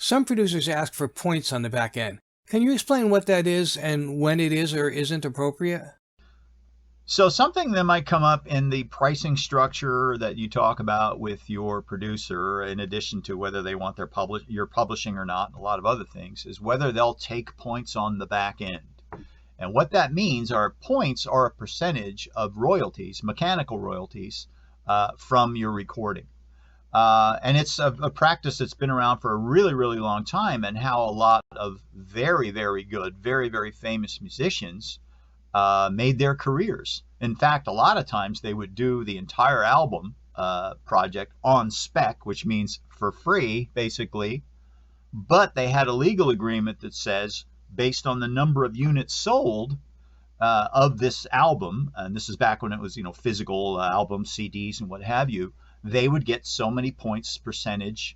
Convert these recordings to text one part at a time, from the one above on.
Some producers ask for points on the back end. Can you explain what that is and when it is or isn't appropriate? So something that might come up in the pricing structure that you talk about with your producer, in addition to whether they want your publishing or not, and a lot of other things, is whether they'll take points on the back end. And what that means are points are a percentage of royalties, mechanical royalties, from your recording. And it's a practice that's been around for a really, really long time, and how a lot of very, very good, very, very famous musicians made their careers. In fact, a lot of times they would do the entire album project on spec, which means for free, basically, but they had a legal agreement that says, based on the number of units sold of this album, and this is back when it was, physical albums, CDs, and what have you, they would get so many points, percentage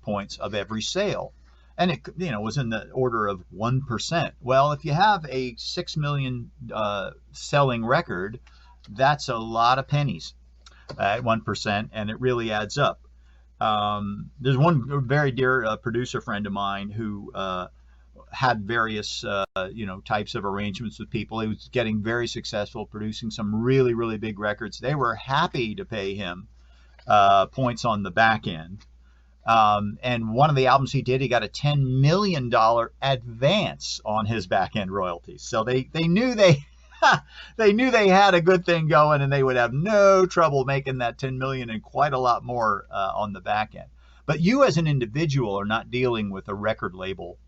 points of every sale. And it, was in the order of 1%. Well, if you have a 6 million selling record, that's a lot of pennies at 1%, and it really adds up. There's one very dear producer friend of mine who had various, types of arrangements with people. He was getting very successful, producing some really, really big records. They were happy to pay him points on the back end. And one of the albums he did, he got a $10 million advance on his back end royalties. So they knew they knew they had a good thing going, and they would have no trouble making that 10 million and quite a lot more on the back end. But you as an individual are not dealing with a record label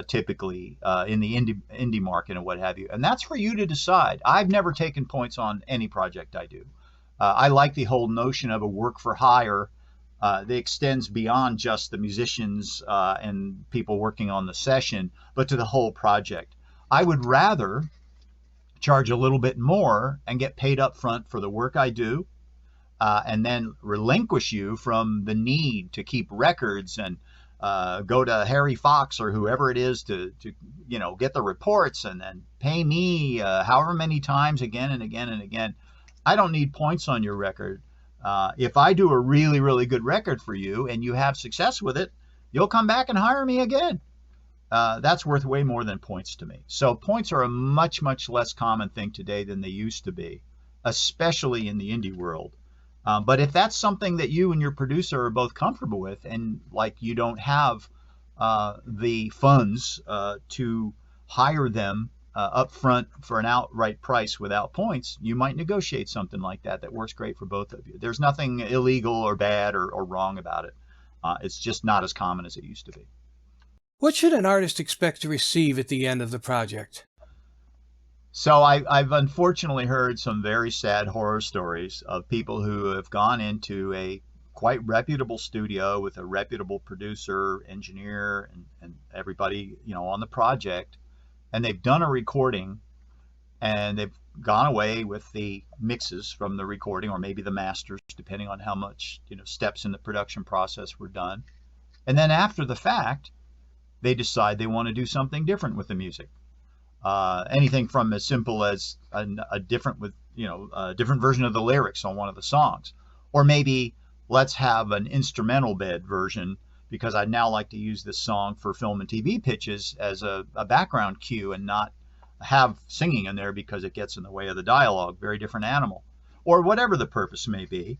typically in the indie market and what have you. And that's for you to decide. I've never taken points on any project I do. I like the whole notion of a work for hire that extends beyond just the musicians and people working on the session, but to the whole project. I would rather charge a little bit more and get paid up front for the work I do, and then relinquish you from the need to keep records and go to Harry Fox or whoever it is to get the reports and then pay me however many times again and again and again. I don't need points on your record. If I do a really, really good record for you and you have success with it, you'll come back and hire me again. That's worth way more than points to me. So points are a much, much less common thing today than they used to be, especially in the indie world. But if that's something that you and your producer are both comfortable with, and like you don't have the funds to hire them up front for an outright price without points, you might negotiate something like that that works great for both of you. There's nothing illegal or bad or wrong about it. It's just not as common as it used to be. What should an artist expect to receive at the end of the project? So I've unfortunately heard some very sad horror stories of people who have gone into a quite reputable studio with a reputable producer, engineer, and everybody, on the project, and they've done a recording and they've gone away with the mixes from the recording, or maybe the masters, depending on how much, steps in the production process were done. And then after the fact, they decide they want to do something different with the music. Anything from as simple as a different version of the lyrics on one of the songs, or maybe let's have an instrumental bed version because I'd now like to use this song for film and TV pitches as a background cue and not have singing in there because it gets in the way of the dialogue. Very different animal, or whatever the purpose may be.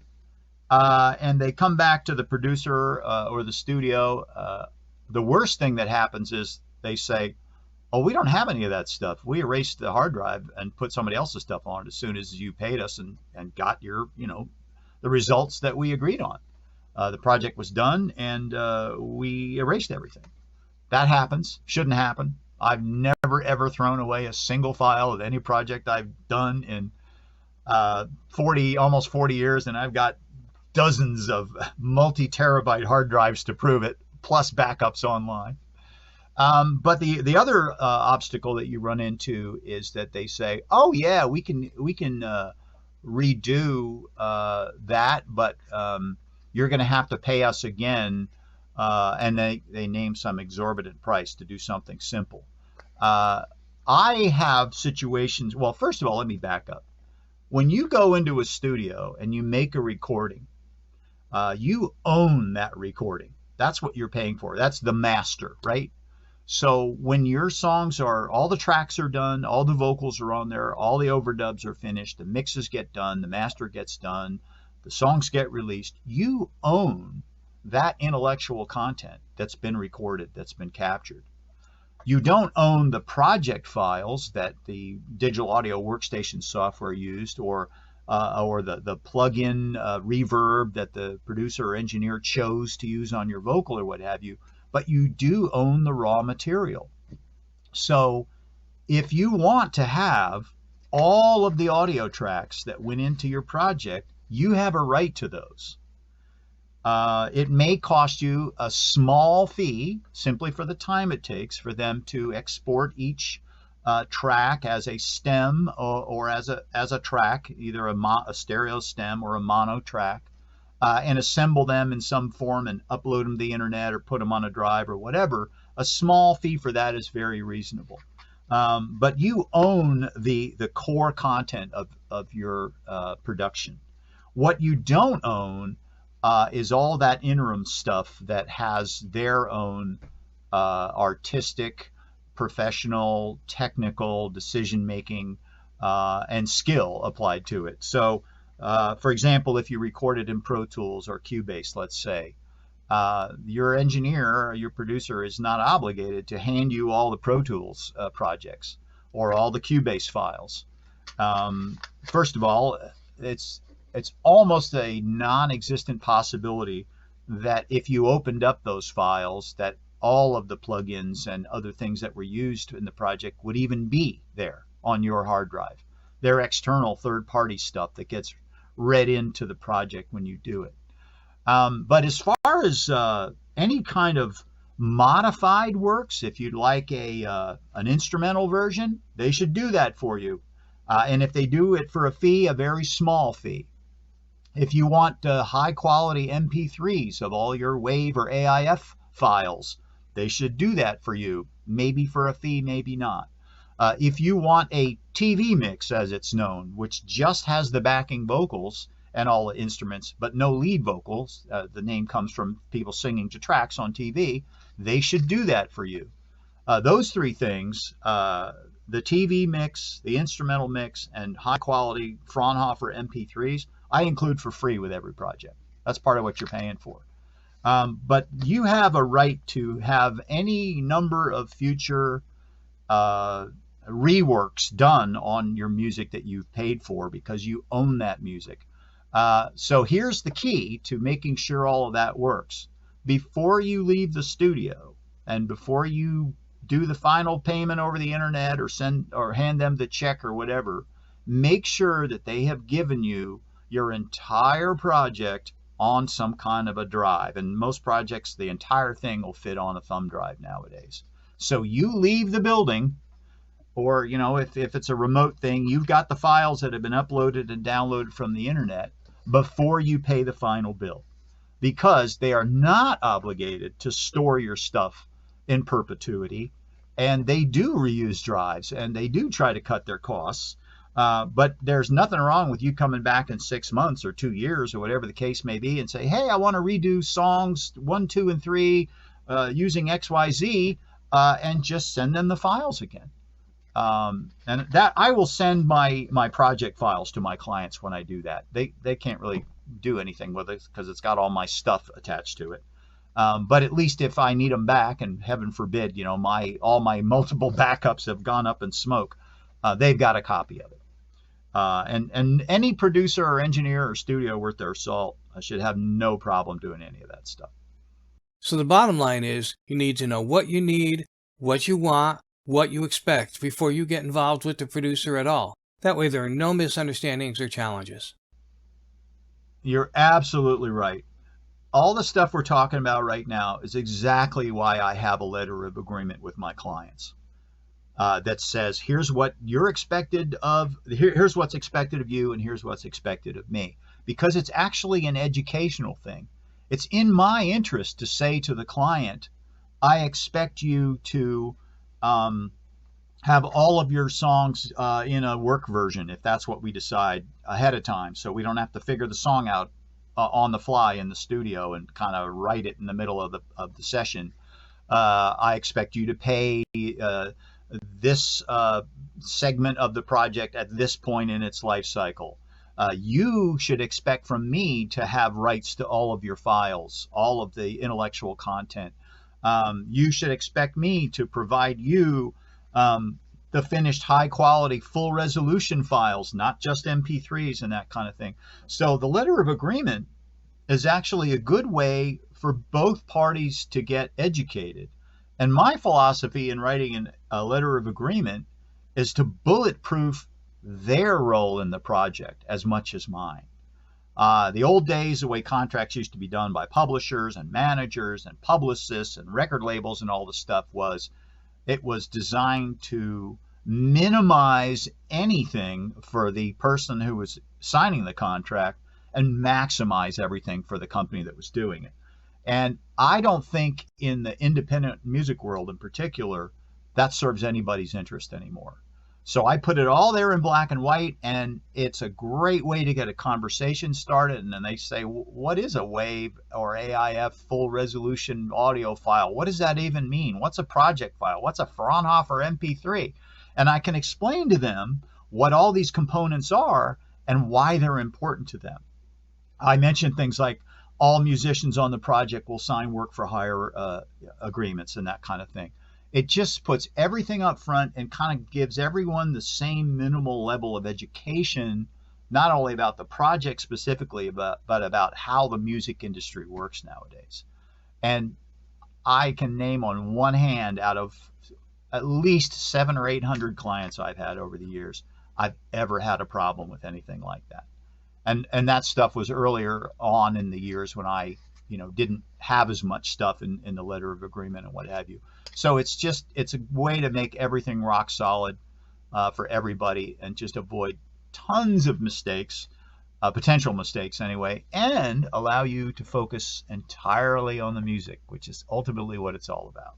And they come back to the producer or the studio. The worst thing that happens is they say, "Oh, we don't have any of that stuff. We erased the hard drive and put somebody else's stuff on it as soon as you paid us and got your, the results that we agreed on. The project was done and we erased everything." That happens. Shouldn't happen. I've never, ever thrown away a single file of any project I've done in almost 40 years, and I've got dozens of multi-terabyte hard drives to prove it, plus backups online. But the other obstacle that you run into is that they say, "Oh yeah, we can redo that, but you're going to have to pay us again," and they name some exorbitant price to do something simple. I have situations. Well, first of all, let me back up. When you go into a studio and you make a recording, you own that recording. That's what you're paying for. That's the master, right? So when your songs are, all the tracks are done, all the vocals are on there, all the overdubs are finished, the mixes get done, the master gets done, the songs get released, you own that intellectual content that's been recorded, that's been captured. You don't own the project files that the digital audio workstation software used, or the plug-in reverb that the producer or engineer chose to use on your vocal or what have you, but you do own the raw material. So if you want to have all of the audio tracks that went into your project, you have a right to those. It may cost you a small fee simply for the time it takes for them to export each track as a stem, or as a track, either a stereo stem or a mono track, and assemble them in some form and upload them to the internet or put them on a drive or whatever. A small fee for that is very reasonable. But you own the core content of your production. What you don't own is all that interim stuff that has their own artistic, professional, technical decision-making and skill applied to it. So, for example, if you record it in Pro Tools or Cubase, let's say, your engineer or your producer is not obligated to hand you all the Pro Tools projects or all the Cubase files. First of all, it's almost a non-existent possibility that if you opened up those files, that all of the plugins and other things that were used in the project would even be there on your hard drive. They're external third-party stuff that gets read into the project when you do it. But as far as any kind of modified works, if you'd like an instrumental version, they should do that for you. And if they do it for a fee, a very small fee. If you want high quality MP3s of all your WAV or AIF files, they should do that for you, maybe for a fee, maybe not. If you want a TV mix, as it's known, which just has the backing vocals and all the instruments, but no lead vocals, the name comes from people singing to tracks on TV, they should do that for you. Those three things, the TV mix, the instrumental mix, and high quality Fraunhofer MP3s, I include for free with every project. That's part of what you're paying for. But you have a right to have any number of future reworks done on your music that you've paid for because you own that music. So here's the key to making sure all of that works. Before you leave the studio and before you do the final payment over the internet or hand them the check or whatever, make sure that they have given you your entire project on some kind of a drive. And most projects, the entire thing will fit on a thumb drive nowadays. So you leave the building, or if it's a remote thing, you've got the files that have been uploaded and downloaded from the internet before you pay the final bill, because they are not obligated to store your stuff in perpetuity, and they do reuse drives and they do try to cut their costs. But there's nothing wrong with you coming back in 6 months or 2 years or whatever the case may be and say, hey, I want to redo songs 1, 2, and 3 using XYZ, and just send them the files again. And that I will send my project files to my clients when I do that. They can't really do anything with it because it's got all my stuff attached to it. But at least if I need them back, and heaven forbid, all my multiple backups have gone up in smoke, they've got a copy of it. And any producer or engineer or studio worth their salt should have no problem doing any of that stuff. So the bottom line is you need to know what you need, what you want, what you expect before you get involved with the producer at all. That way there are no misunderstandings or challenges. You're absolutely right. All the stuff we're talking about right now is exactly why I have a letter of agreement with my clients. That says, here's what you're expected of, here's what's expected of you, and here's what's expected of me. Because it's actually an educational thing. It's in my interest to say to the client, I expect you to have all of your songs in a work version, if that's what we decide ahead of time, so we don't have to figure the song out on the fly in the studio and kind of write it in the middle of the session. I expect you to pay this segment of the project at this point in its life cycle. You should expect from me to have rights to all of your files, all of the intellectual content. You should expect me to provide you the finished high quality full resolution files, not just MP3s and that kind of thing. So the letter of agreement is actually a good way for both parties to get educated. And my philosophy in writing a letter of agreement is to bulletproof their role in the project as much as mine. The old days, the way contracts used to be done by publishers and managers and publicists and record labels and all the stuff it was designed to minimize anything for the person who was signing the contract and maximize everything for the company that was doing it. And I don't think in the independent music world in particular, that serves anybody's interest anymore. So I put it all there in black and white, and it's a great way to get a conversation started. And then they say, what is a WAV or AIF full resolution audio file? What does that even mean? What's a project file? What's a Fraunhofer MP3? And I can explain to them what all these components are and why they're important to them. I mentioned things like all musicians on the project will sign work for hire agreements and that kind of thing. It just puts everything up front and kind of gives everyone the same minimal level of education, not only about the project specifically, but about how the music industry works nowadays. And I can name on one hand out of at least 700 or 800 clients I've had over the years, I've ever had a problem with anything like that. And that stuff was earlier on in the years when I didn't have as much stuff in the letter of agreement and what have you. So it's a way to make everything rock solid for everybody and just avoid tons of mistakes, potential mistakes anyway, and allow you to focus entirely on the music, which is ultimately what it's all about.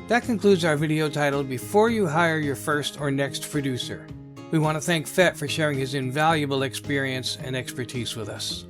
That concludes our video titled Before You Hire Your First or Next Producer. We want to thank Fett for sharing his invaluable experience and expertise with us.